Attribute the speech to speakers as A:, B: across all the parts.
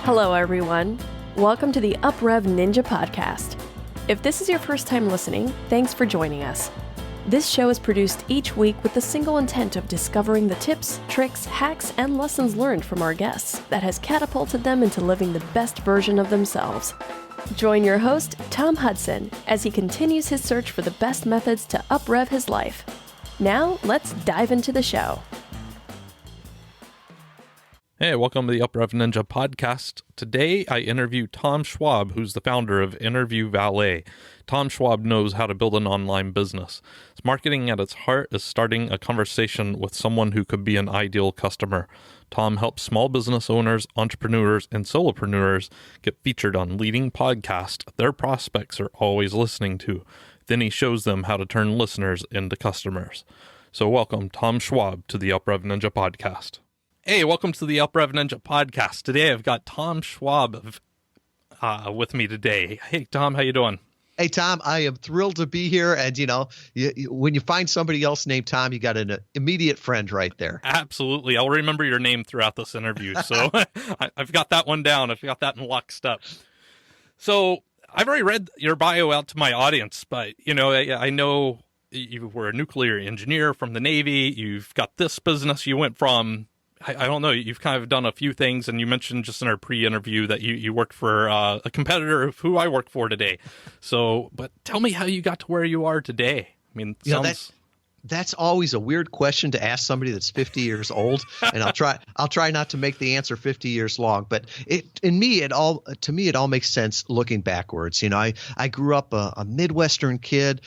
A: Hello, everyone. Welcome to the UpRev Ninja Podcast. If this is your first time listening, thanks for joining us. This show is produced each week with the single intent of discovering the tips, tricks, hacks, and lessons learned from our guests that has catapulted them into living the best version of themselves. Join your host, Tom Hudson, as he continues his search for the best methods to UpRev his life. Now, let's dive into the show.
B: Hey, welcome to the UpRev Ninja Podcast. Today, I interview Tom Schwab, who's the founder of Interview Valet. Tom Schwab knows how to build an online business. His marketing at its heart is starting a conversation with someone who could be an ideal customer. Tom helps small business owners, entrepreneurs, and solopreneurs get featured on leading podcasts their prospects are always listening to. Then he shows them how to turn listeners into customers. So welcome Tom Schwab to the UpRev Ninja Podcast. Hey, welcome to the UpRev Ninja Podcast. Today I've got Tom Schwab with me today. Hey, Tom, how you doing?
C: Hey, Tom, I am thrilled to be here. And, when you find somebody else named Tom, you got an immediate friend right there.
B: Absolutely. I'll remember your name throughout this interview. So I've got that one down. I've got that in lockstep. So I've already read your bio out to my audience, but, I know you were a nuclear engineer from the Navy. You've got this business. You went from... I don't know, you've kind of done a few things, and you mentioned just in our pre-interview that you worked for a competitor of who I work for today. So, but tell me how you got to where you are today. I mean,
C: that's always a weird question to ask somebody that's 50 years old, and I'll try not to make the answer 50 years long. But to me, it all makes sense looking backwards. I grew up a Midwestern kid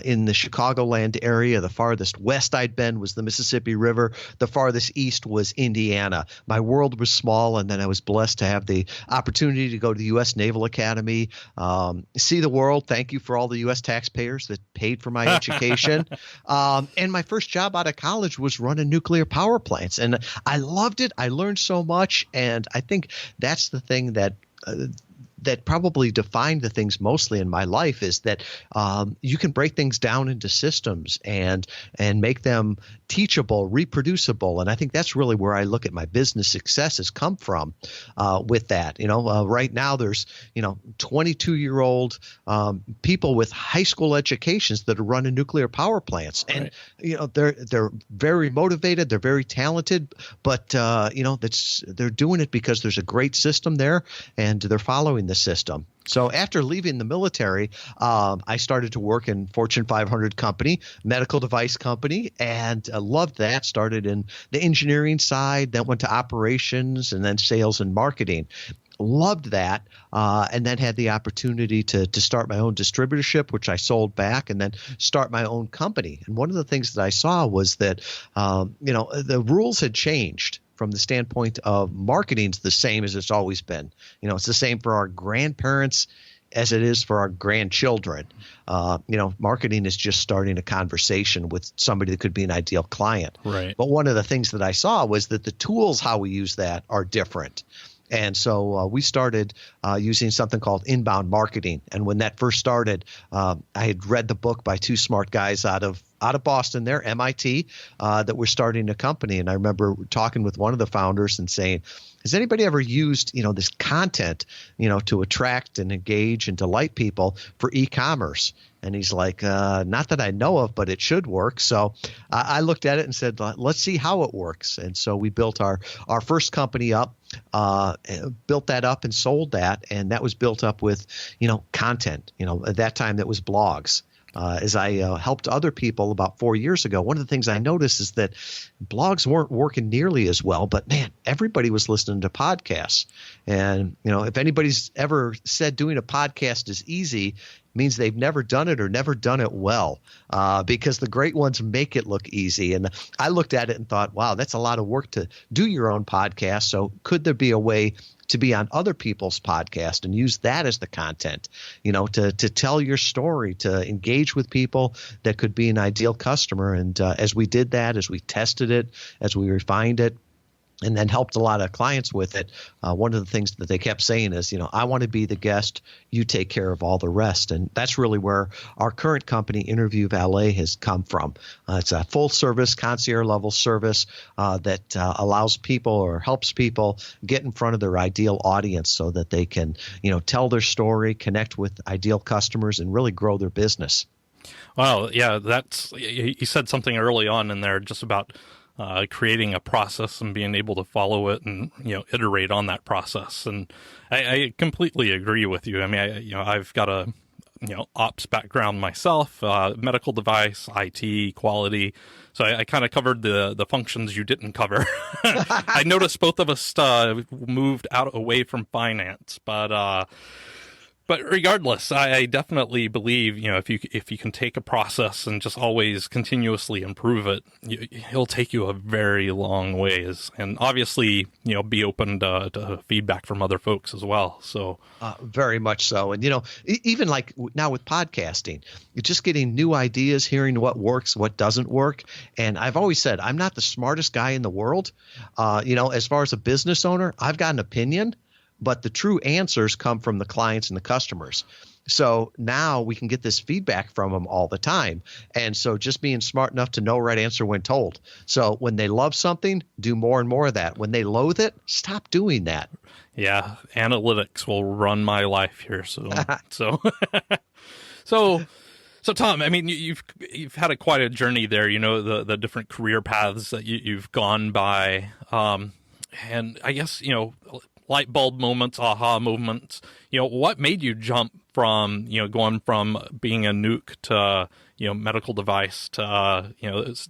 C: in the Chicagoland area. The farthest west I'd been was the Mississippi River. The farthest east was Indiana. My world was small, and then I was blessed to have the opportunity to go to the U.S. Naval Academy, see the world. Thank you for all the U.S. taxpayers that paid for my education. And my first job out of college was running nuclear power plants. And I loved it. I learned so much. And I think that's the thing that probably defined the things mostly in my life is that you can break things down into systems and make them teachable, reproducible. And I think that's really where I look at my business success has come from with that. Right now there's, 22-year-old people with high school educations that are running nuclear power plants. And,
B: right.
C: They're very motivated. They're very talented, but, they're doing it because there's a great system there and they're following the system. So after leaving the military, I started to work in Fortune 500 company, medical device company, and loved that. Started in the engineering side, then went to operations, and then sales and marketing. Loved that, and then had the opportunity to start my own distributorship, which I sold back, and then start my own company. And one of the things that I saw was that, the rules had changed. From the standpoint of marketing's the same as it's always been. It's the same for our grandparents as it is for our grandchildren. Marketing is just starting a conversation with somebody that could be an ideal client.
B: Right.
C: But one of the things that I saw was that the tools, how we use that, are different. And so we started using something called inbound marketing. And when that first started, I had read the book by two smart guys out of Boston there, MIT, that were starting a company. And I remember talking with one of the founders and saying, has anybody ever used, this content, to attract and engage and delight people for e-commerce? And he's like, not that I know of, but it should work. So I looked at it and said, let's see how it works. And so we built our first company up, built that up and sold that. And that was built up with, content. At that time that was blogs. As I helped other people about 4 years ago, one of the things I noticed is that blogs weren't working nearly as well, but man, everybody was listening to podcasts. And, if anybody's ever said doing a podcast is easy, means they've never done it or never done it well, because the great ones make it look easy. And I looked at it and thought, wow, that's a lot of work to do your own podcast. So could there be a way to be on other people's podcast and use that as the content, to tell your story, to engage with people that could be an ideal customer. And as we did that, as we tested it, as we refined it, and then helped a lot of clients with it. One of the things that they kept saying is, I want to be the guest, you take care of all the rest. And that's really where our current company, Interview Valet, has come from. It's a full service, concierge level service that allows people or helps people get in front of their ideal audience so that they can, tell their story, connect with ideal customers, and really grow their business.
B: Wow. Yeah, you said something early on in there just about creating a process and being able to follow it and, iterate on that process. And I completely agree with you. I mean, I've got a, ops background myself, medical device, IT, quality. So I kind of covered the functions you didn't cover. I noticed both of us moved away from finance, but regardless, I definitely believe, if you can take a process and just always continuously improve it, it'll take you a very long ways. And obviously, be open to feedback from other folks as well. So
C: very much so. And, even like now with podcasting, you're just getting new ideas, hearing what works, what doesn't work. And I've always said, I'm not the smartest guy in the world. As far as a business owner, I've got an opinion, but the true answers come from the clients and the customers. So now we can get this feedback from them all the time. And so just being smart enough to know right answer when told. So when they love something, do more and more of that. When they loathe it, stop doing that.
B: Yeah, analytics will run my life here soon. So Tom, I mean, you've had quite a journey there, the different career paths that you've gone by. And I guess, light bulb moments, aha moments, what made you jump from, going from being a nuke to, medical device to,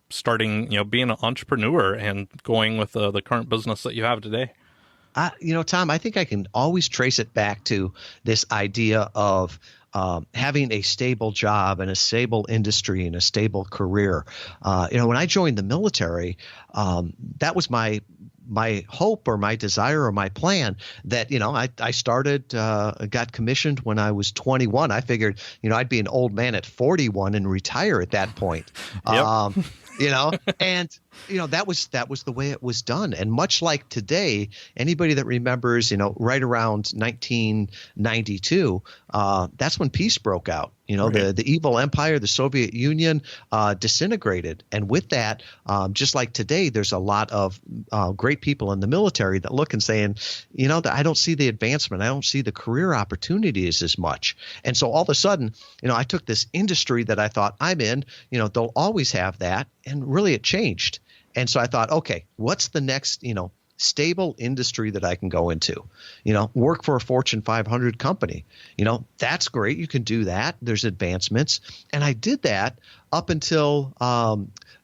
B: starting, being an entrepreneur and going with the current business that you have today?
C: Tom, I think I can always trace it back to this idea of having a stable job and a stable industry and a stable career. When I joined the military, that was my hope or my desire or my plan that, I started, got commissioned when I was 21. I figured, I'd be an old man at 41 and retire at that point.
B: Yep.
C: And that was the way it was done. And much like today, anybody that remembers, right around 1992, that's when peace broke out.
B: Right.
C: The evil empire, the Soviet Union, disintegrated. And with that, just like today, there's a lot of great people in the military that look and saying, I don't see the advancement. I don't see the career opportunities as much. And so all of a sudden, I took this industry that I thought I'm in, they'll always have that. And really it changed. And so I thought, okay, what's the next, stable industry that I can go into? Work for a Fortune 500 company. That's great. You can do that. There's advancements. And I did that up until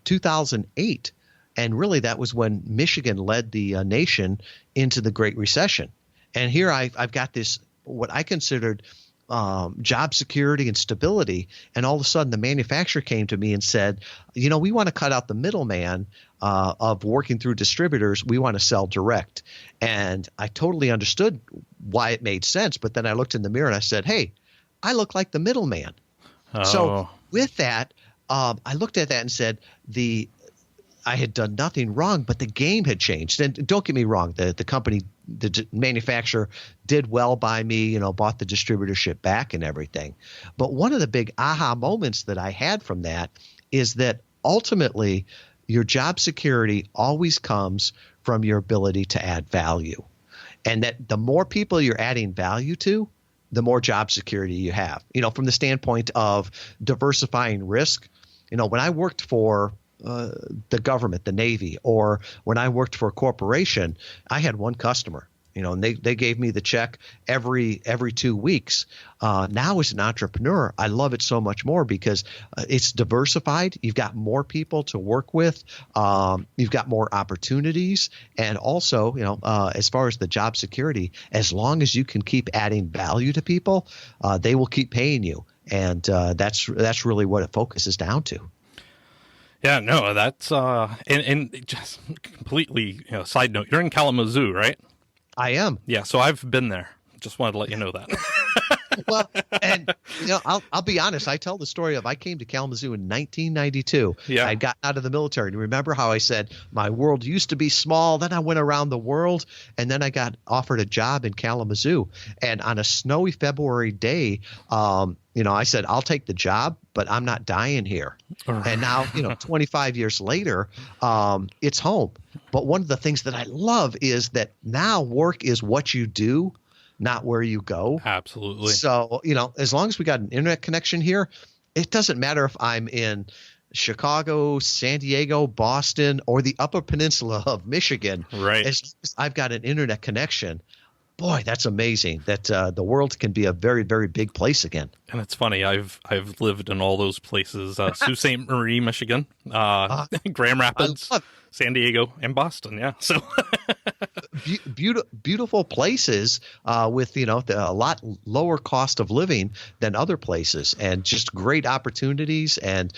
C: 2008. And really that was when Michigan led the nation into the Great Recession. And here I've got this, what I considered job security and stability. And all of a sudden the manufacturer came to me and said, we want to cut out the middleman of working through distributors. We want to sell direct. And I totally understood why it made sense. But then I looked in the mirror and I said, hey, I look like the middleman.
B: Oh.
C: So with that, I looked at that and said, I had done nothing wrong, but the game had changed. And don't get me wrong, the company, the manufacturer did well by me, bought the distributorship back and everything. But one of the big aha moments that I had from that is that ultimately your job security always comes from your ability to add value. And that the more people you're adding value to, the more job security you have. From the standpoint of diversifying risk, when I worked for the government, the Navy, or when I worked for a corporation, I had one customer, and they gave me the check every 2 weeks. Now as an entrepreneur, I love it so much more because it's diversified. You've got more people to work with. You've got more opportunities. And also, as far as the job security, as long as you can keep adding value to people, they will keep paying you. And that's really what it focuses down to.
B: Yeah, no, that's and just completely, side note, you're in Kalamazoo, right?
C: I am.
B: Yeah, so I've been there. Just wanted to let you know that.
C: Well, and I'll be honest. I tell the story of I came to Kalamazoo in 1992.
B: Yeah.
C: I'd gotten out of the military. And remember how I said my world used to be small. Then I went around the world, and then I got offered a job in Kalamazoo. And on a snowy February day, I said, I'll take the job, but I'm not dying here. And now, 25 years later, it's home. But one of the things that I love is that now work is what you do, not where you go.
B: Absolutely.
C: So, as long as we got an internet connection here, it doesn't matter if I'm in Chicago, San Diego, Boston, or the Upper Peninsula of Michigan.
B: Right.
C: As long as I've got an internet connection, boy, that's amazing that the world can be a very, very big place again.
B: And it's funny. I've lived in all those places: Sault Ste. Marie, Michigan, Grand Rapids, San Diego, and Boston. Yeah, so
C: beautiful places with a lot lower cost of living than other places, and just great opportunities and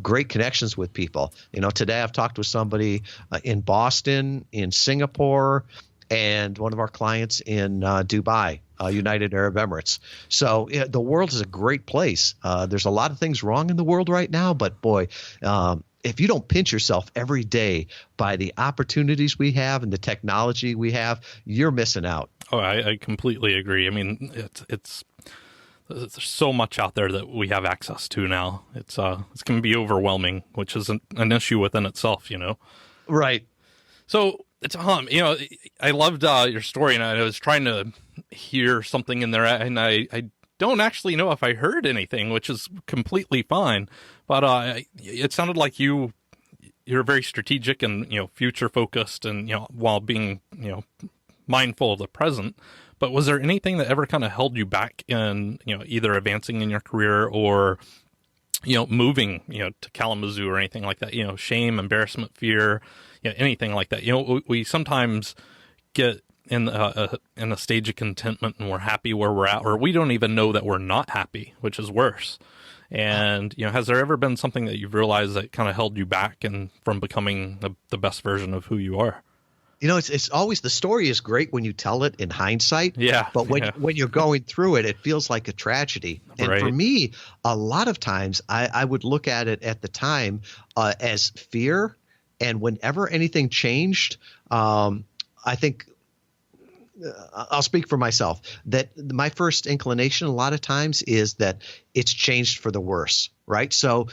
C: great connections with people. Today I've talked with somebody in Boston, in Singapore, and one of our clients in Dubai, United Arab Emirates. So the world is a great place. There's a lot of things wrong in the world right now, but boy, if you don't pinch yourself every day by the opportunities we have and the technology we have, you're missing out.
B: Oh, I completely agree. I mean, it's there's so much out there that we have access to now. It's going to be overwhelming, which is an issue within itself,
C: Right.
B: So, Tom, I loved your story, and I was trying to hear something in there, and I don't actually know if I heard anything, which is completely fine. But it sounded like you're very strategic and future focused, and while being mindful of the present. But was there anything that ever kind of held you back in either advancing in your career or moving to Kalamazoo or anything like that? Shame, embarrassment, fear. Anything like that. We sometimes get in a stage of contentment and we're happy where we're at, or we don't even know that we're not happy, which is worse. And, has there ever been something that you've realized that kind of held you back and from becoming the best version of who you are?
C: It's always, the story is great when you tell it in hindsight.
B: Yeah.
C: But when you're going through it, it feels like a tragedy. And
B: right.
C: For me, a lot of times I would look at it at the time as fear. And whenever anything changed, I think I'll speak for myself that my first inclination a lot of times is that it's changed for the worse, right? So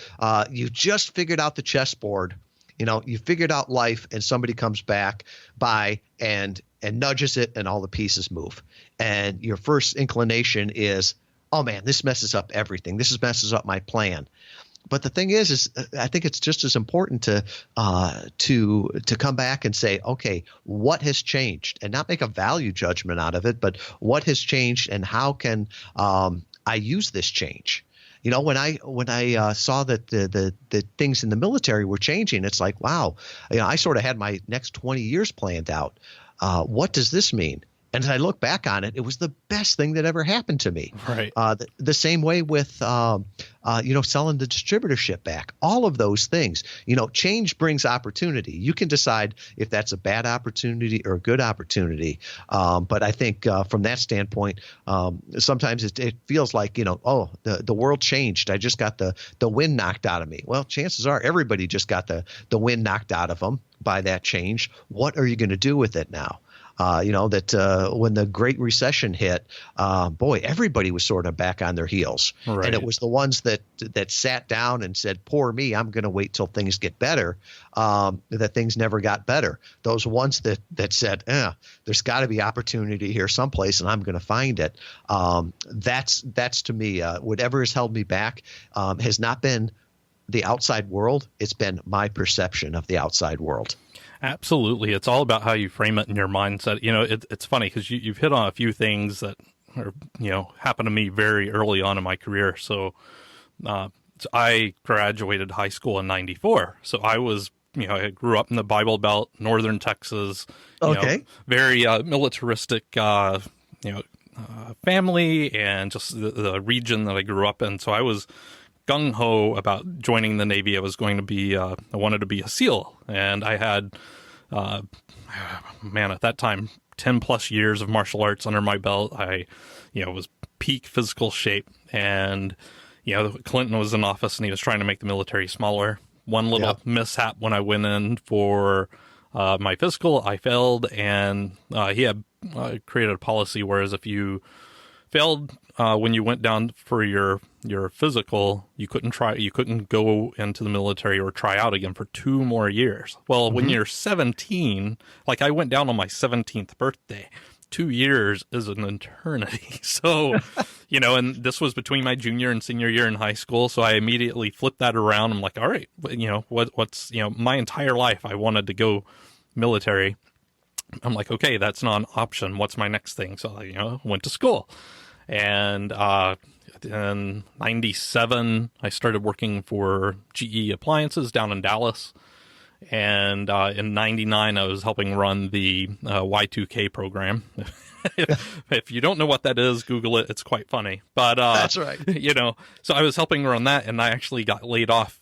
C: you just figured out the chessboard, you figured out life, and somebody comes back by and nudges it, and all the pieces move. And your first inclination is, oh man, this messes up everything. This messes up my plan. But the thing is I think it's just as important to come back and say, okay, what has changed, and not make a value judgment out of it, but what has changed, and how can I use this change? When I saw that the things in the military were changing, it's like, wow, I sort of had my next 20 years planned out. What does this mean? And as I look back on it, it was the best thing that ever happened to me.
B: Right.
C: The same way with, selling the distributorship back. All of those things. Change brings opportunity. You can decide if that's a bad opportunity or a good opportunity. But I think from that standpoint, sometimes it feels like, the world changed. I just got the wind knocked out of me. Well, chances are everybody just got the wind knocked out of them by that change. What are you going to do with it now? When the Great Recession hit, everybody was sort of back on their heels.
B: Right. And
C: it was the ones that sat down and said, poor me, I'm going to wait till things get better, that things never got better. Those ones that said, there's got to be opportunity here someplace, and I'm going to find it. That's to me, whatever has held me back has not been the outside world. It's been my perception of the outside world.
B: Absolutely. It's all about how you frame it in your mindset. It's funny because you've hit on a few things that are, happened to me very early on in my career. So I graduated high school in 94. So I was, I grew up in the Bible Belt, northern Texas, very militaristic, family, and just the region that I grew up in. So I was gung-ho about joining the Navy. I wanted to be a SEAL, and I had, at that time, 10 plus years of martial arts under my belt. I, was peak physical shape. And, Clinton was in office and he was trying to make the military smaller. One little mishap when I went in for my physical, I failed, and he had created a policy whereas if you failed when you went down for your physical, you couldn't go into the military or try out again for 2 more years. Well, when you're 17, like I went down on my 17th birthday, 2 years is an eternity. So, and this was between my junior and senior year in high school. So I immediately flipped that around. I'm like, all right, what's my entire life I wanted to go military. I'm like, okay, that's not an option. What's my next thing? So I, went to school. And in 97, I started working for GE Appliances down in Dallas. And in 99, I was helping run the Y2K program. If you don't know what that is, Google it. It's quite funny. But
C: that's right.
B: So I was helping run that, and I actually got laid off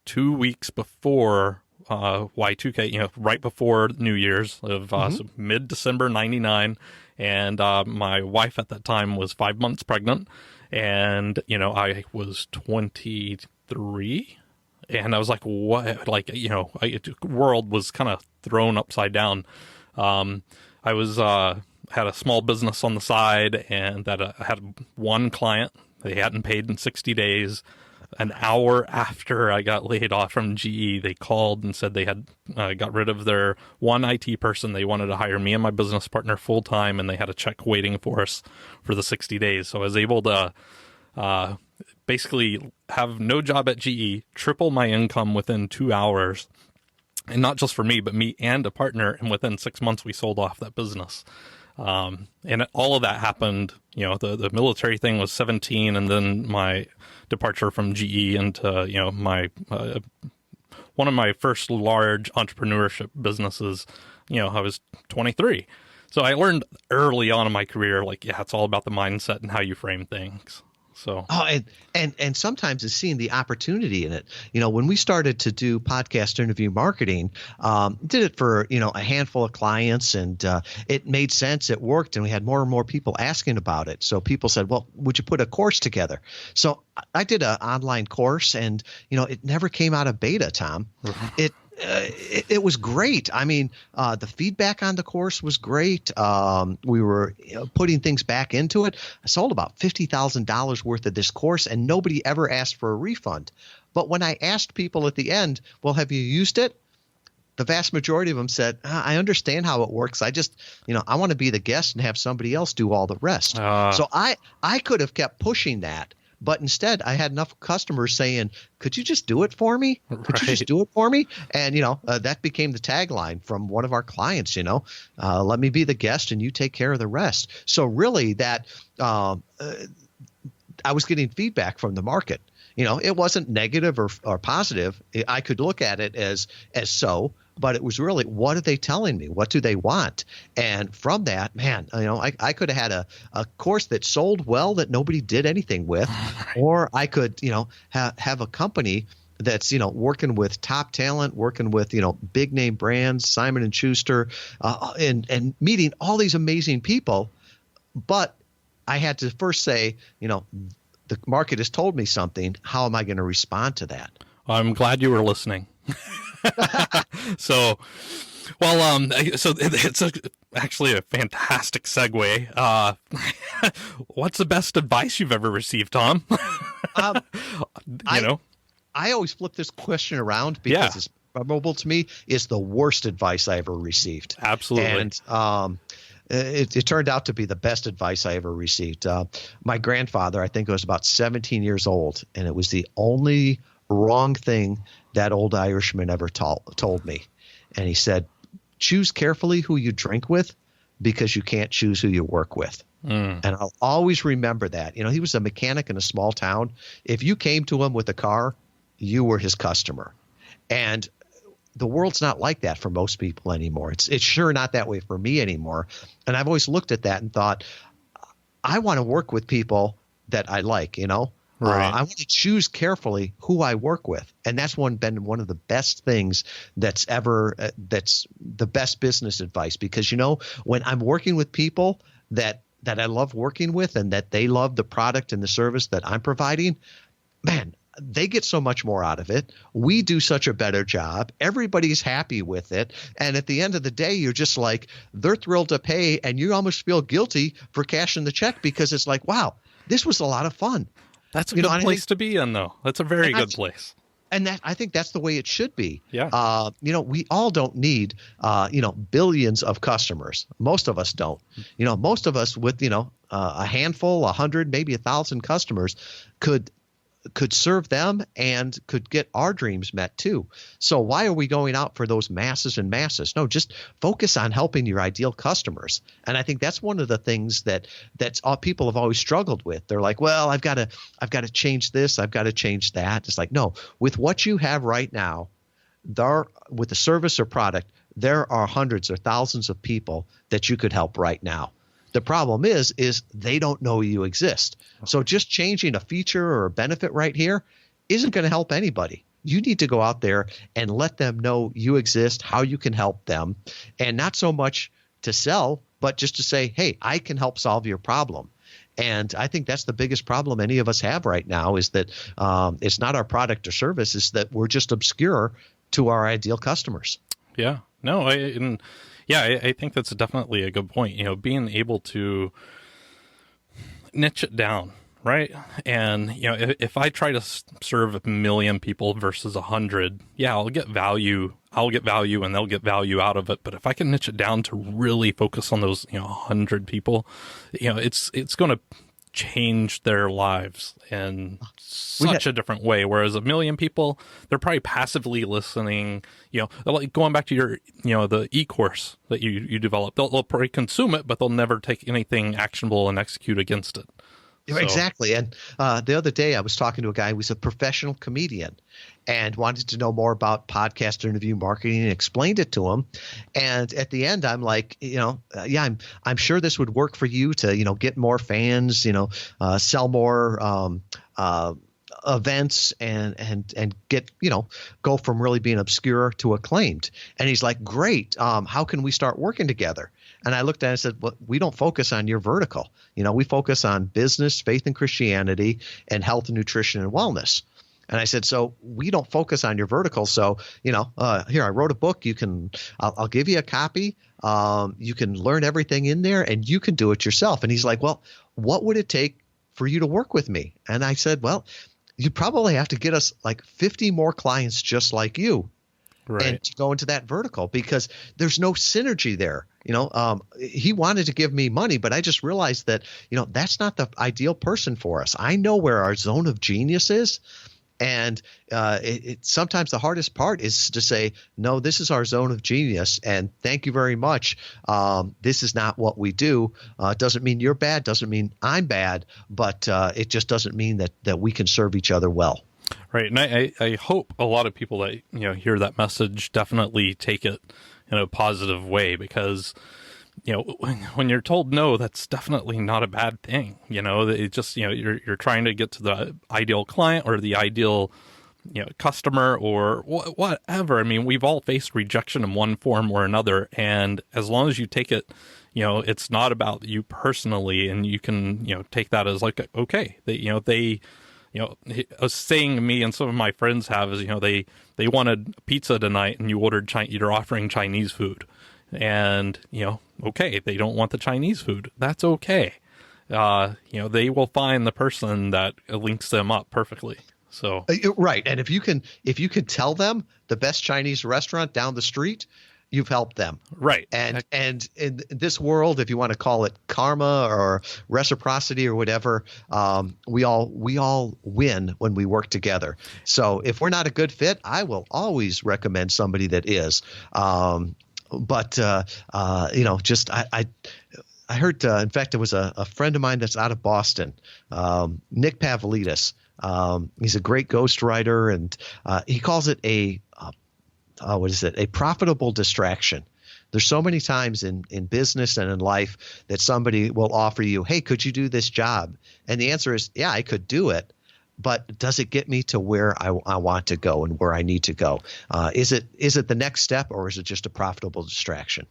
B: 2 weeks before Y2K, right before New Year's of so mid-December 99. And my wife at that time was 5 months pregnant. And, I was 23. And I was like, what? Like, the world was kind of thrown upside down. I was had a small business on the side, and that I had one client. They hadn't paid in 60 days. An hour after I got laid off from GE, they called and said they had got rid of their one IT person. They wanted to hire me and my business partner full time, and they had a check waiting for us for the 60 days. So I was able to basically have no job at GE, triple my income within 2 hours. And not just for me, but me and a partner. And within 6 months, we sold off that business. And all of that happened, the military thing was 17, and then my departure from GE into, my one of my first large entrepreneurship businesses, I was 23. So I learned early on in my career, it's all about the mindset and how you frame things. So
C: and sometimes it's seeing the opportunity in it. When we started to do podcast interview marketing, did it for a handful of clients, and it made sense. It worked, and we had more and more people asking about it. So people said, "Well, would you put a course together?" So I did an online course, and it never came out of beta, Tom. It was great. I mean, the feedback on the course was great. We were putting things back into it. I sold about $50,000 worth of this course, and nobody ever asked for a refund. But when I asked people at the end, well, have you used it? The vast majority of them said, I understand how it works. I just, I want to be the guest and have somebody else do all the rest. So I could have kept pushing that. But instead, I had enough customers saying, could you just do it for me? Could you just do it for me? And, that became the tagline from one of our clients, let me be the guest and you take care of the rest. So really that I was getting feedback from the market. It wasn't negative or positive. I could look at it as so. But it was really, what are they telling me? What do they want? And from that, man, I could have had a course that sold well that nobody did anything with, or I could, have a company that's, working with top talent, working with, big name brands, Simon & Schuster, and meeting all these amazing people. But I had to first say, the market has told me something. How am I going to respond to that?
B: I'm glad you were listening. So it's actually a fantastic segue. What's the best advice you've ever received, Tom?
C: I always flip this question around because it's memorable to me. It's the worst advice I ever received.
B: Absolutely.
C: And it turned out to be the best advice I ever received. My grandfather, I think, was about 17 years old, and it was the only wrong thing that old Irishman ever told me. And he said, choose carefully who you drink with because you can't choose who you work with. And I'll always remember that. He was a mechanic in a small town. If you came to him with a car, you were his customer. And the world's not like that for most people anymore. It's sure not that way for me anymore. And I've always looked at that and thought, I want to work with people that I like, Right. I want to choose carefully who I work with. And that's been one of the best things that's the best business advice. Because, when I'm working with people that that I love working with and that they love the product and the service that I'm providing, man, they get so much more out of it. We do such a better job. Everybody's happy with it. And at the end of the day, you're just like, they're thrilled to pay. And you almost feel guilty for cashing the check because it's like, wow, this was a lot of fun.
B: That's a good place to be in, though. That's a very good place.
C: And I think that's the way it should be.
B: Yeah.
C: We all don't need, billions of customers. Most of us don't. Most of us with, a handful, 100, maybe 1,000 customers could serve them and could get our dreams met too. So why are we going out for those masses and masses? No, just focus on helping your ideal customers. And I think that's one of the things that's all people have always struggled with. They're like, well, I've got to change this. I've got to change that. It's like, no, with what you have right now, with the service or product, there are hundreds or thousands of people that you could help right now. The problem is they don't know you exist. So just changing a feature or a benefit right here isn't going to help anybody. You need to go out there and let them know you exist, how you can help them, and not so much to sell, but just to say, hey, I can help solve your problem. And I think that's the biggest problem any of us have right now is that it's not our product or service, it's that we're just obscure to our ideal customers.
B: Yeah. No, I think that's definitely a good point. Being able to niche it down, right? And, if I try to serve 1 million people versus 100, I'll get value and they'll get value out of it. But if I can niche it down to really focus on those, 100 people, it's going to change their lives in such a different way. Whereas 1 million people, they're probably passively listening, like going back to your, the e-course that you developed, they'll probably consume it, but they'll never take anything actionable and execute against it. So.
C: Exactly. And the other day I was talking to a guy who was a professional comedian and wanted to know more about podcast interview marketing and explained it to him. And at the end, I'm like, I'm sure this would work for you to, get more fans, sell more events and get, go from really being obscure to acclaimed. And he's like, great. How can we start working together? And I looked at it and said, well, we don't focus on your vertical. We focus on business, faith and Christianity, and health and nutrition and wellness. And I said, so we don't focus on your vertical. So, here, I wrote a book. I'll give you a copy. You can learn everything in there and you can do it yourself. And he's like, well, what would it take for you to work with me? And I said, well, you probably have to get us like 50 more clients just like you. Right. And to go into that vertical because there's no synergy there. He wanted to give me money, but I just realized that, that's not the ideal person for us. I know where our zone of genius is. And sometimes the hardest part is to say, no, this is our zone of genius. And thank you very much. This is not what we do. It doesn't mean you're bad. Doesn't mean I'm bad. But it just doesn't mean that we can serve each other well.
B: Right. And I hope a lot of people that, hear that message definitely take it in a positive way because, when you're told no, that's definitely not a bad thing. It just, you're trying to get to the ideal client or the ideal, customer or whatever. I mean, we've all faced rejection in one form or another. And as long as you take it, it's not about you personally and you can, take that as like, okay, a saying me and some of my friends have is, they wanted pizza tonight and you're offering Chinese food and, okay, they don't want the Chinese food. That's okay. They will find the person that links them up perfectly. So,
C: right. And if you can tell them the best Chinese restaurant down the street, you've helped them.
B: Right.
C: And in this world, if you want to call it karma or reciprocity or whatever, we all win when we work together. So if we're not a good fit, I will always recommend somebody that is. I heard, in fact, it was a friend of mine that's out of Boston, Nick Pavlidis. He's a great ghostwriter, and he calls it a profitable distraction. There's so many times in business and in life that somebody will offer you, hey, could you do this job? And the answer is, yeah, I could do it. But does it get me to where I want to go and where I need to go? Is it the next step or is it just a profitable distraction?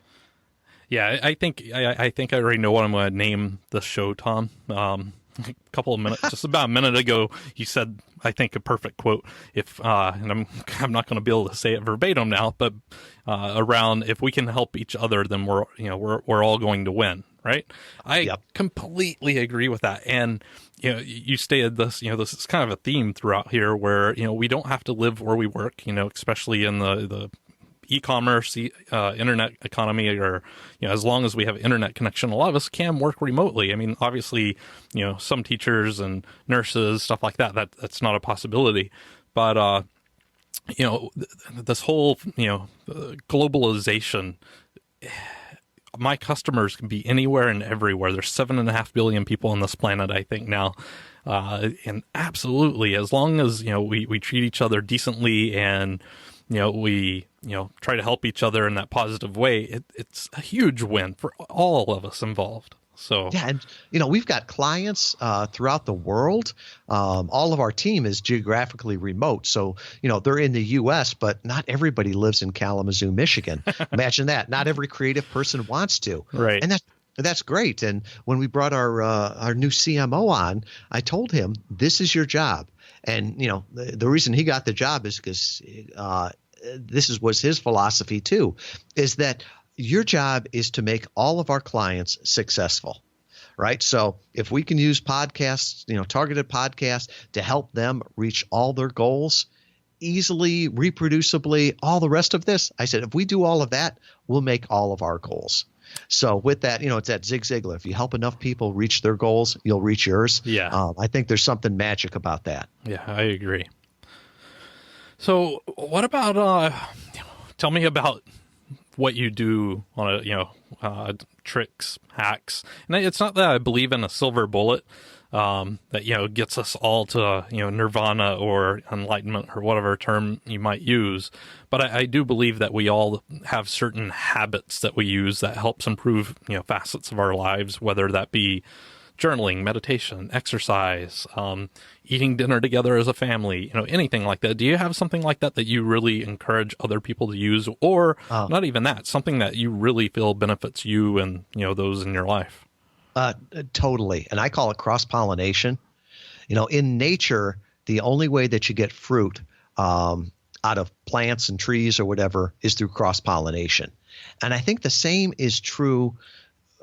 B: Yeah, I think I already know what I'm going to name the show, Tom. A couple of minutes, just about a minute ago, you said, I think, a perfect quote. If and I'm not going to be able to say it verbatim now, but around, if we can help each other, then we're all going to win, right? I completely agree with that. And you stated this. This is kind of a theme throughout here, where we don't have to live where we work. Especially in the e-commerce, internet economy, or as long as we have internet connection, a lot of us can work remotely. I mean, obviously, some teachers and nurses, stuff like that's not a possibility. But this whole globalization, my customers can be anywhere and everywhere. There's 7.5 billion people on this planet, I think, now. And absolutely, as long as we treat each other decently, and we try to help each other in that positive way, it's a huge win for all of us involved. So
C: yeah, and we've got clients throughout the world. All of our team is geographically remote, so they're in the U.S., but not everybody lives in Kalamazoo, Michigan. Imagine that. Not every creative person wants to,
B: right?
C: And that's great. And when we brought our new CMO on, I told him, this is your job. And the reason he got the job is because was his philosophy too, is that your job is to make all of our clients successful, right? So if we can use podcasts, targeted podcasts, to help them reach all their goals easily, reproducibly, all the rest of this, I said, if we do all of that, we'll make all of our goals. So with that, it's that Zig Ziglar. If you help enough people reach their goals, you'll reach yours.
B: Yeah.
C: I think there's something magic about that.
B: Yeah, I agree. So what about, tell me about what you do on tricks, hacks. And it's not that I believe in a silver bullet that, gets us all to, nirvana or enlightenment or whatever term you might use. But I do believe that we all have certain habits that we use that helps improve, facets of our lives, whether that be journaling, meditation, exercise, eating dinner together as a family, anything like that. Do you have something like that you really encourage other people to use, or not even that, something that you really feel benefits you and, those in your life?
C: Totally. And I call it cross-pollination. In nature, the only way that you get fruit out of plants and trees or whatever is through cross-pollination. And I think the same is true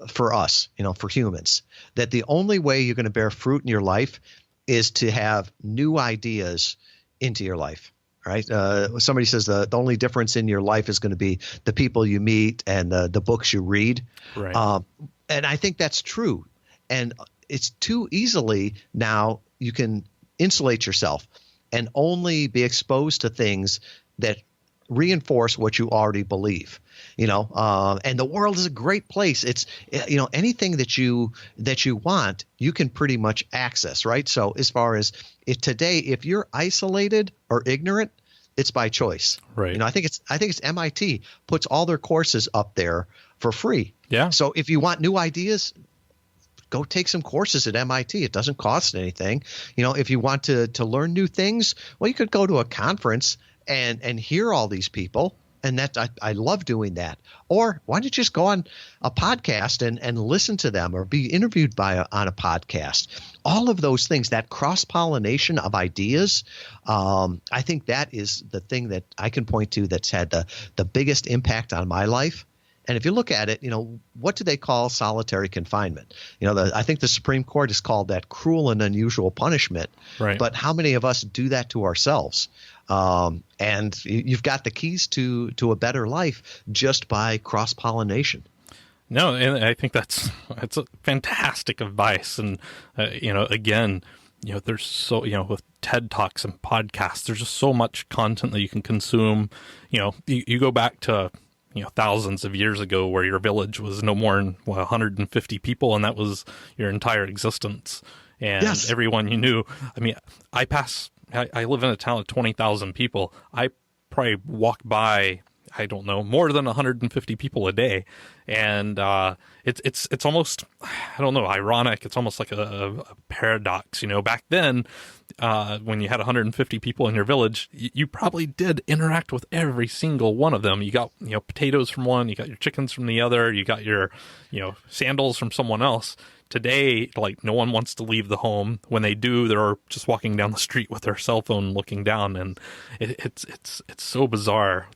C: for us, for humans, that the only way you're going to bear fruit in your life is to have new ideas into your life, right? Somebody says the only difference in your life is going to be the people you meet and the books you read.
B: Right.
C: And I think that's true. And it's too easily now you can insulate yourself and only be exposed to things that reinforce what you already believe. And the world is a great place. It's, anything that you want, you can pretty much access, right? So as far as if you're isolated or ignorant, it's by choice.
B: Right.
C: I think it's MIT puts all their courses up there for free.
B: Yeah.
C: So if you want new ideas, go take some courses at MIT. It doesn't cost anything. If you want to learn new things, well, you could go to a conference and hear all these people. And I love doing that. Or why don't you just go on a podcast and listen to them, or be interviewed on a podcast? All of those things, that cross-pollination of ideas, I think that is the thing that I can point to that's had the biggest impact on my life. And if you look at it, what do they call solitary confinement? I think the Supreme Court has called that cruel and unusual punishment.
B: Right.
C: But how many of us do that to ourselves? And you've got the keys to a better life just by cross-pollination.
B: No, and I think that's a fantastic advice. And, again, there's so, with TED Talks and podcasts, there's just so much content that you can consume. You go back to, thousands of years ago, where your village was no more than 150 people, and that was your entire existence. And
C: yes.
B: Everyone you knew. I mean, I live in a town of 20,000 people. I probably walk by, I don't know, more than 150 people a day. And it's almost, I don't know, ironic. It's almost like a paradox. Back then, when you had 150 people in your village, you probably did interact with every single one of them. You got, potatoes from one, you got your chickens from the other, you got your, sandals from someone else. Today, like, no one wants to leave the home. When they do, they're just walking down the street with their cell phone looking down, and it's so bizarre,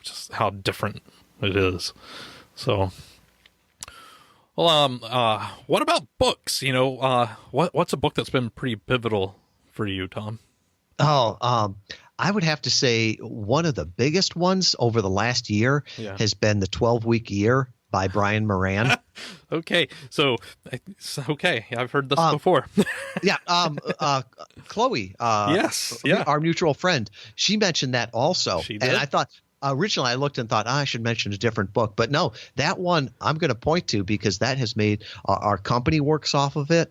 B: just how different it is. So, well, what about books? What's a book that's been pretty pivotal for you, Tom?
C: I would have to say one of the biggest ones over the last year has been The 12-Week Year by Brian Moran.
B: Okay. Okay. I've heard this before.
C: Yeah. Chloe,
B: yes. Yeah.
C: Our mutual friend, she mentioned that also.
B: She did?
C: And I thought, originally I looked and thought, I should mention a different book. But no, that one I'm going to point to because that has made our company works off of it.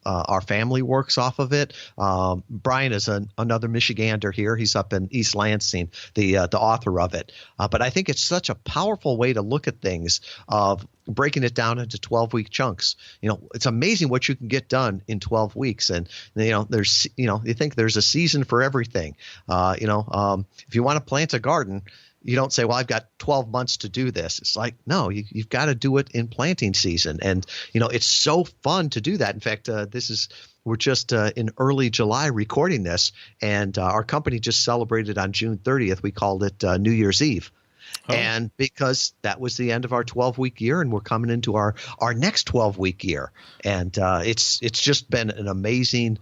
C: Our family works off of it. Brian is another Michigander here. He's up in East Lansing, the author of it. But I think it's such a powerful way to look at things of breaking it down into 12-week chunks. It's amazing what you can get done in 12 weeks. And, there's, you think there's a season for everything. If you want to plant a garden, you don't say, well, I've got 12 months to do this. It's like, no, you've got to do it in planting season. And, it's so fun to do that. In fact, we're just in early July recording this, and our company just celebrated on June 30th. We called it New Year's Eve. Oh. And because that was the end of our 12-week year, and we're coming into our next 12-week year. And it's just been an amazing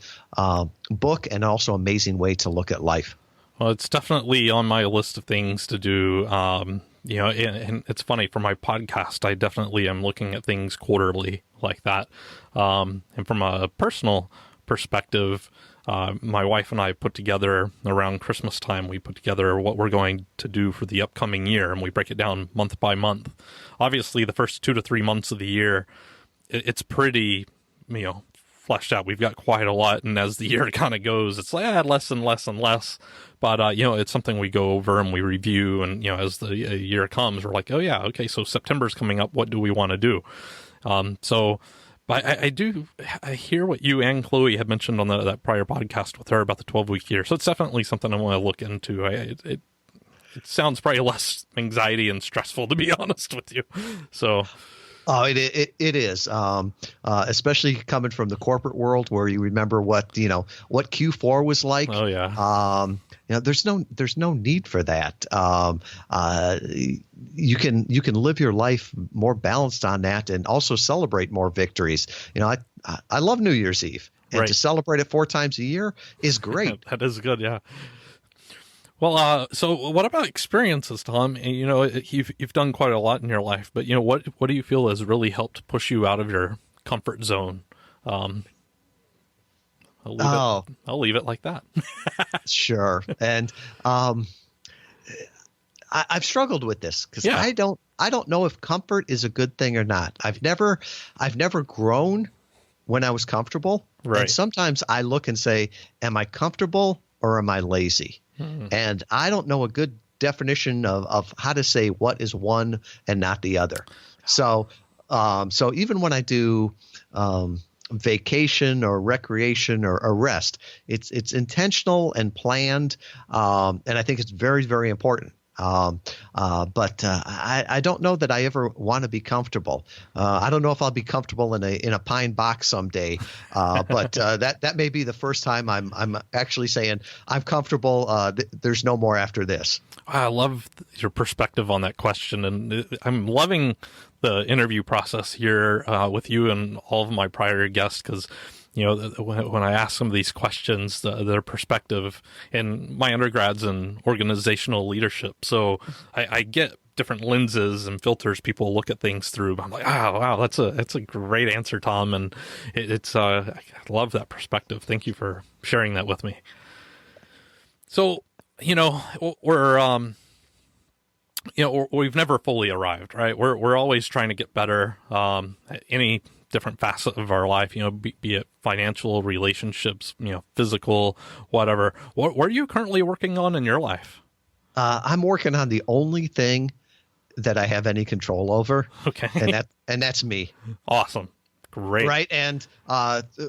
C: book and also amazing way to look at life.
B: Well, it's definitely on my list of things to do. And it's funny, for my podcast, I definitely am looking at things quarterly like that. And from a personal perspective, my wife and I put together around Christmas time, we put together what we're going to do for the upcoming year, and we break it down month by month. Obviously, the first 2 to 3 months of the year, it's pretty, fleshed out. We've got quite a lot, and as the year kind of goes, it's like less and less and less. But it's something we go over and we review, and as the year comes, we're like, oh yeah, okay, so September's coming up. What do we want to do? But I hear what you and Chloe had mentioned on that prior podcast with her about the 12-week year. So it's definitely something I want to look into. It sounds probably less anxiety and stressful, to be honest with you. So.
C: Oh, it is, especially coming from the corporate world where you remember what Q4 was like.
B: Oh yeah.
C: There's no need for that. You can live your life more balanced on that, and also celebrate more victories. I love New Year's Eve, and
B: right.
C: To celebrate it 4 times a year is great.
B: That is good. Yeah. Well, so what about experiences, Tom? You've done quite a lot in your life, but what do you feel has really helped push you out of your comfort zone? I'll leave it like that.
C: Sure. And I've struggled with this because I don't know if comfort is a good thing or not. I've never grown when I was comfortable.
B: Right.
C: And sometimes I look and say, am I comfortable or am I lazy? And I don't know a good definition of how to say what is one and not the other. So even when I do vacation or recreation or rest, it's intentional and planned, and I think it's very, very important. But I don't know that I ever want to be comfortable. I don't know if I'll be comfortable in a pine box someday. But that may be the first time I'm actually saying I'm comfortable. There's no more after this.
B: I love your perspective on that question, and I'm loving the interview process here with you and all of my prior guests, because when I ask some of these questions, their perspective, and my undergrad's in organizational leadership, so I get different lenses and filters people look at things through. I'm like, oh, wow, that's a great answer, Tom, and I love that perspective. Thank you for sharing that with me. So, we've never fully arrived, right? We're always trying to get better. Any different facet of our life, be it financial, relationships, physical, whatever. What are you currently working on in your life?
C: I'm working on the only thing that I have any control over.
B: Okay.
C: And that's me.
B: Awesome. Great.
C: Right. And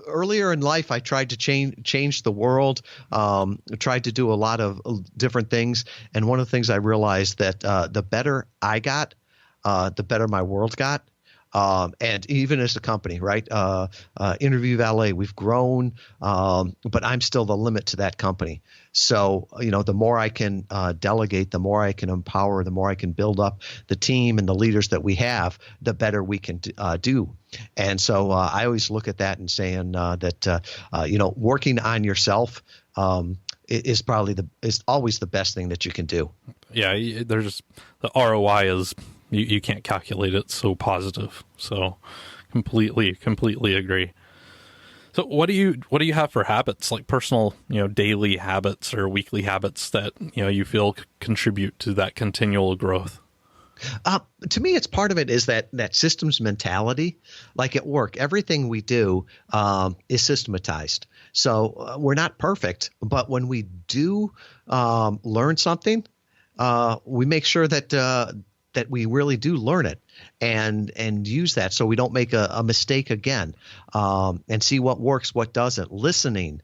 C: earlier in life, I tried to change the world, tried to do a lot of different things. And one of the things I realized that the better I got, the better my world got. And even as a company, right? Interview Valet, we've grown, but I'm still the limit to that company. So, the more I can delegate, the more I can empower, the more I can build up the team and the leaders that we have, the better we can do. And so I always look at that and saying that, working on yourself is always the best thing that you can do.
B: Yeah, there's the ROI is you can't calculate it, so positive. So completely agree. So what do you have for habits, like personal, daily habits or weekly habits that you feel contribute to that continual growth?
C: To me, it's part of it is that systems mentality. Like at work, everything we do is systematized. So we're not perfect, but when we do learn something, we make sure that we really do learn it and use that so we don't make a mistake again, and see what works, what doesn't, listening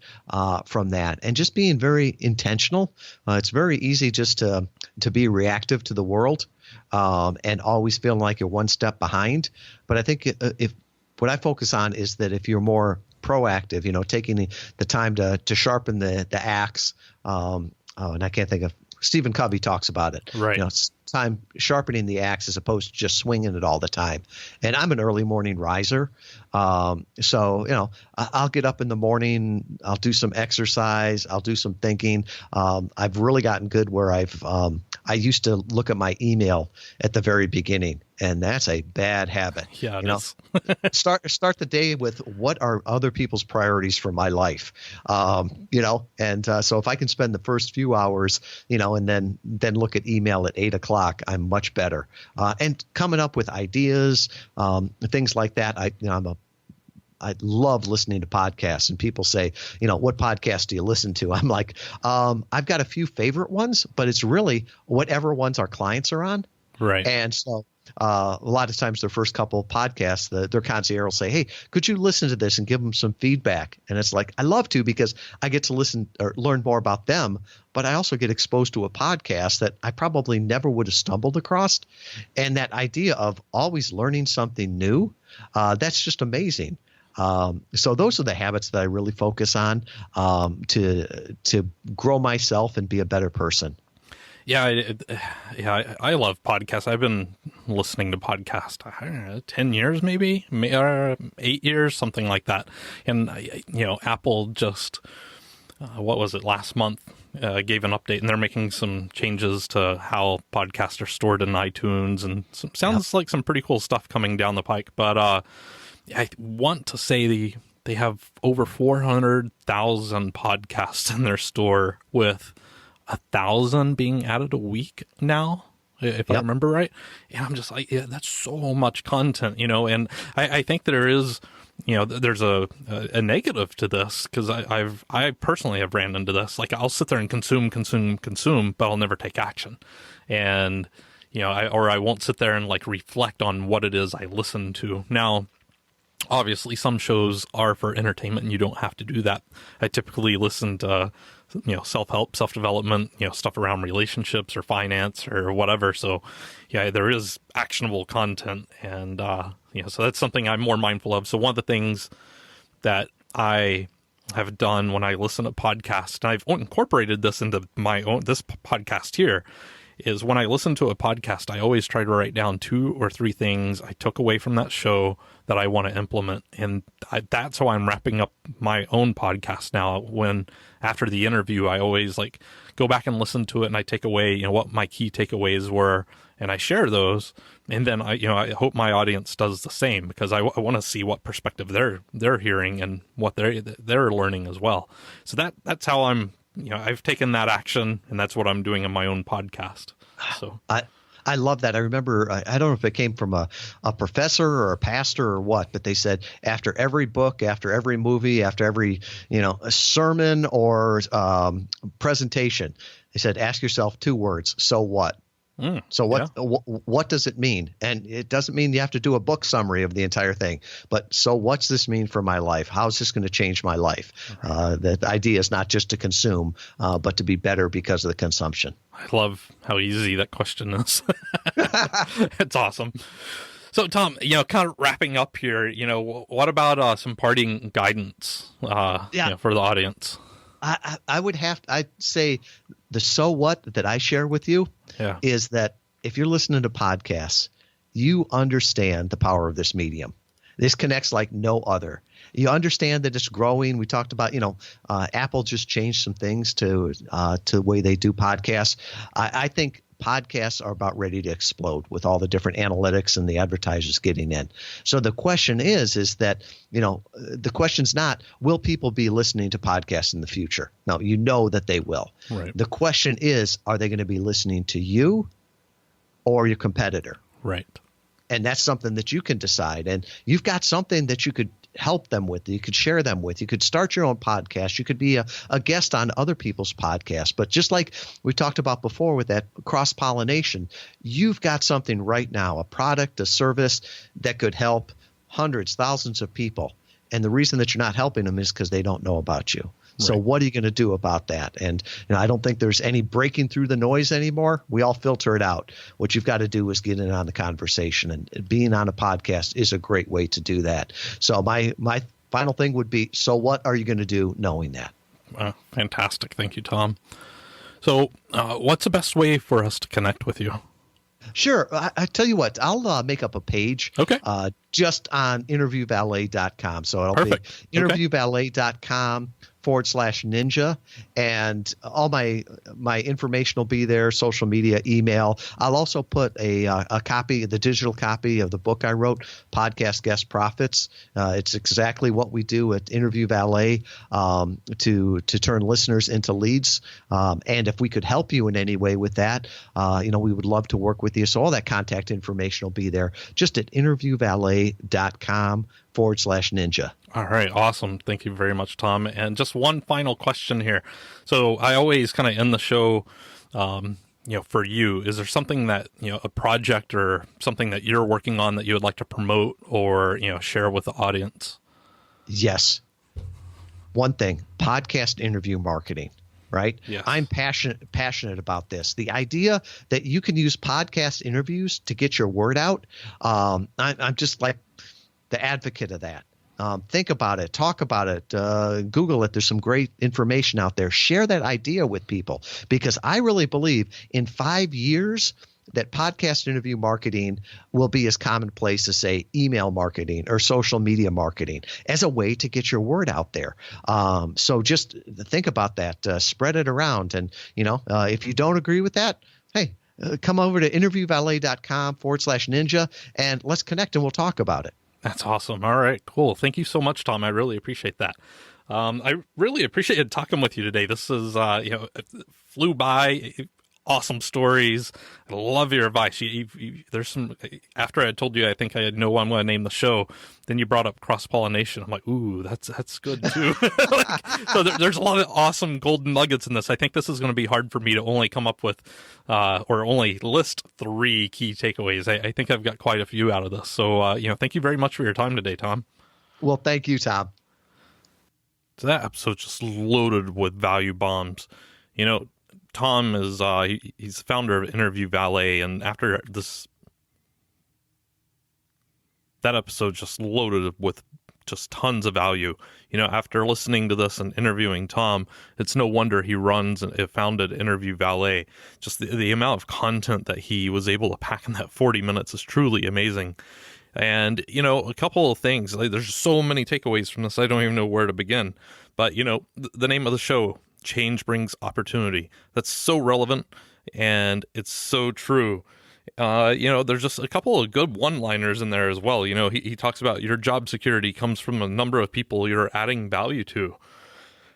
C: from that, and just being very intentional. It's very easy just to be reactive to the world and always feeling like you're one step behind. But I think if what I focus on is that if you're more proactive, taking the time to sharpen the axe, and I can't think of, Stephen Covey talks about it.
B: Right.
C: Time sharpening the axe as opposed to just swinging it all the time. And I'm an early morning riser. So, I'll get up in the morning, I'll do some exercise, I'll do some thinking. I've really gotten good where I used to look at my email at the very beginning, and that's a bad habit.
B: Yeah, it is.
C: Start the day with what are other people's priorities for my life, and so if I can spend the first few hours, and then look at email at 8:00, I'm much better. And coming up with ideas, things like that. I love listening to podcasts, and people say, what podcast do you listen to? I'm like, I've got a few favorite ones, but it's really whatever ones our clients are on.
B: Right.
C: And so a lot of times their first couple of podcasts, their concierge will say, hey, could you listen to this and give them some feedback? And it's like, I love to, because I get to listen or learn more about them, but I also get exposed to a podcast that I probably never would have stumbled across. And that idea of always learning something new, that's just amazing. So those are the habits that I really focus on to grow myself and be a better person.
B: Yeah, I love podcasts. I've been listening to podcasts, I don't know, 10 years maybe, or 8 years, something like that. And, Apple just, what was it, last month, gave an update, and they're making some changes to how podcasts are stored in iTunes, and sounds like some pretty cool stuff coming down the pike. But I want to say they have over 400,000 podcasts in their store, with 1,000 being added a week now, if I remember right. And I'm just like, yeah, that's so much content, and I think there is, there's a negative to this, because I personally have ran into this. Like, I'll sit there and consume, but I'll never take action. And, I won't sit there and like reflect on what it is I listen to. Now, obviously some shows are for entertainment and you don't have to do that. I typically listen to self-help, self-development, stuff around relationships or finance or whatever. So yeah, there is actionable content, and so that's something I'm more mindful of. So one of the things that I have done when I listen to podcasts, and I've incorporated this into this podcast here, is when I listen to a podcast, I always try to write down 2 or 3 things I took away from that show that I want to implement. And that's how I'm wrapping up my own podcast now. When after the interview, I always go back and listen to it, and I take away, what my key takeaways were, and I share those. And then I hope my audience does the same, because I want to see what perspective they're hearing and what they're learning as well. So that's how I'm, I've taken that action, and that's what I'm doing in my own podcast. So
C: I love that. I remember, I don't know if it came from a professor or a pastor or what, but they said after every book, after every movie, after every, a sermon or presentation, They said, ask yourself 2 words. So what? So what does it mean? And it doesn't mean you have to do a book summary of the entire thing, but so what's this mean for my life? How's this going to change my life? The idea is not just to consume, but to be better because of the consumption.
B: I love how easy that question is. It's awesome. So, Tom, kind of wrapping up here, what about some parting guidance for the audience?
C: I'd say the so what that I share with you is that if you're listening to podcasts, you understand the power of this medium. This connects like no other. You understand that it's growing. We talked about, Apple just changed some things to the way they do podcasts. I think podcasts are about ready to explode with all the different analytics and the advertisers getting in. So the question is that, the question's not, will people be listening to podcasts in the future? No, you know that they will.
B: Right.
C: The question is, are they going to be listening to you or your competitor?
B: Right.
C: And that's something that you can decide. And you've got something that you could help them with, you could share them with. You could start your own podcast. You could be a guest on other people's podcasts. But just like we talked about before with that cross-pollination, you've got something right now, a product, a service that could help hundreds, thousands of people. And the reason that you're not helping them is because they don't know about you. So what are you going to do about that? And I don't think there's any breaking through the noise anymore. We all filter it out. What you've got to do is get in on the conversation, and being on a podcast is a great way to do that. So my final thing would be, so what are you going to do knowing that?
B: Fantastic. Thank you, Tom. So what's the best way for us to connect with you?
C: Sure. I tell you what, I'll make up a page just on interviewvalet.com. So it'll be interviewvalet.com/ninja, and all my information will be there, social media, email. I'll also put a copy, the digital copy of the book I wrote, Podcast Guest Profits. It's exactly what we do at Interview Valet to turn listeners into leads. And if we could help you in any way with that, we would love to work with you. So all that contact information will be there just at interviewvalet.com/ninja.
B: All right. Awesome. Thank you very much, Tom. And just one final question here. So I always kind of end the show, for you, is there something that, a project or something that you're working on that you would like to promote or, share with the audience?
C: Yes. One thing, podcast interview marketing. Right?
B: Yes.
C: I'm passionate about this. The idea that you can use podcast interviews to get your word out. I'm just like the advocate of that. Think about it, talk about it, Google it. There's some great information out there. Share that idea with people, because I really believe in 5 years that podcast interview marketing will be as commonplace as, say, email marketing or social media marketing as a way to get your word out there. So just think about that, spread it around. And, if you don't agree with that, hey, come over to interviewvalet.com/ninja and let's connect and we'll talk about it.
B: That's awesome. All right, cool. Thank you so much, Tom. I really appreciate that. I really appreciated talking with you today. This is, it flew by. Awesome stories. I love your advice. There's some, after I told you, I think I know what I'm going to name the show. Then you brought up cross-pollination. I'm like, ooh, that's good too. So there's a lot of awesome golden nuggets in this. I think this is going to be hard for me to only come up with, or only list 3 key takeaways. I think I've got quite a few out of this. So, thank you very much for your time today, Tom.
C: Well, thank you, Tom.
B: So that episode's just loaded with value bombs. Tom is he's the founder of Interview Valet, and after this, that episode just loaded with just tons of value. After listening to this and interviewing Tom, it's no wonder he runs and founded Interview Valet. Just the amount of content that he was able to pack in that 40 minutes is truly amazing. And, a couple of things, there's so many takeaways from this, I don't even know where to begin. But, the name of the show, Change Brings Opportunity. That's so relevant, and it's so true. There's just a couple of good one-liners in there as well. He talks about your job security comes from a number of people you're adding value to.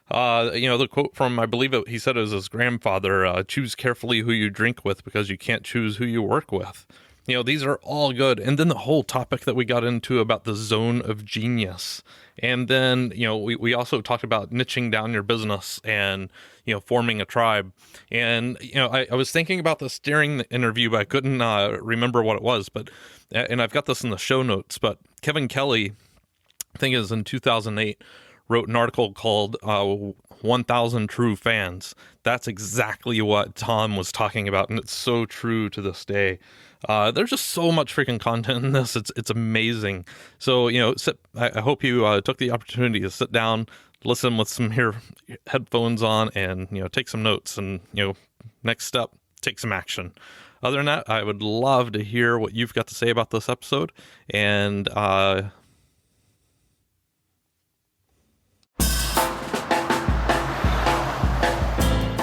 B: The quote from, I believe he said it was his grandfather, choose carefully who you drink with because you can't choose who you work with. These are all good. And then the whole topic that we got into about the zone of genius. And then, we also talked about niching down your business and, forming a tribe. And, I was thinking about this during the interview, but I couldn't remember what it was. And I've got this in the show notes, but Kevin Kelly, I think it was in 2008, wrote an article called 1,000 True Fans. That's exactly what Tom was talking about, and it's so true to this day. There's just so much freaking content in this. It's amazing. So, I hope you took the opportunity to sit down, listen with some headphones on, and, take some notes, and, next step, take some action. Other than that, I would love to hear what you've got to say about this episode. And,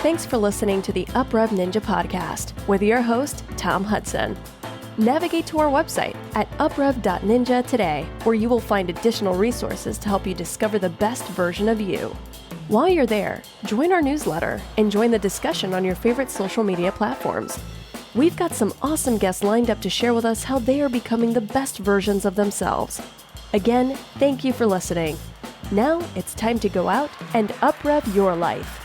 A: Thanks for listening to the UpRev Ninja podcast with your host, Tom Hudson. Navigate to our website at uprev.ninja today, where you will find additional resources to help you discover the best version of you. While you're there, join our newsletter and join the discussion on your favorite social media platforms. We've got some awesome guests lined up to share with us how they are becoming the best versions of themselves. Again, thank you for listening. Now it's time to go out and uprev your life.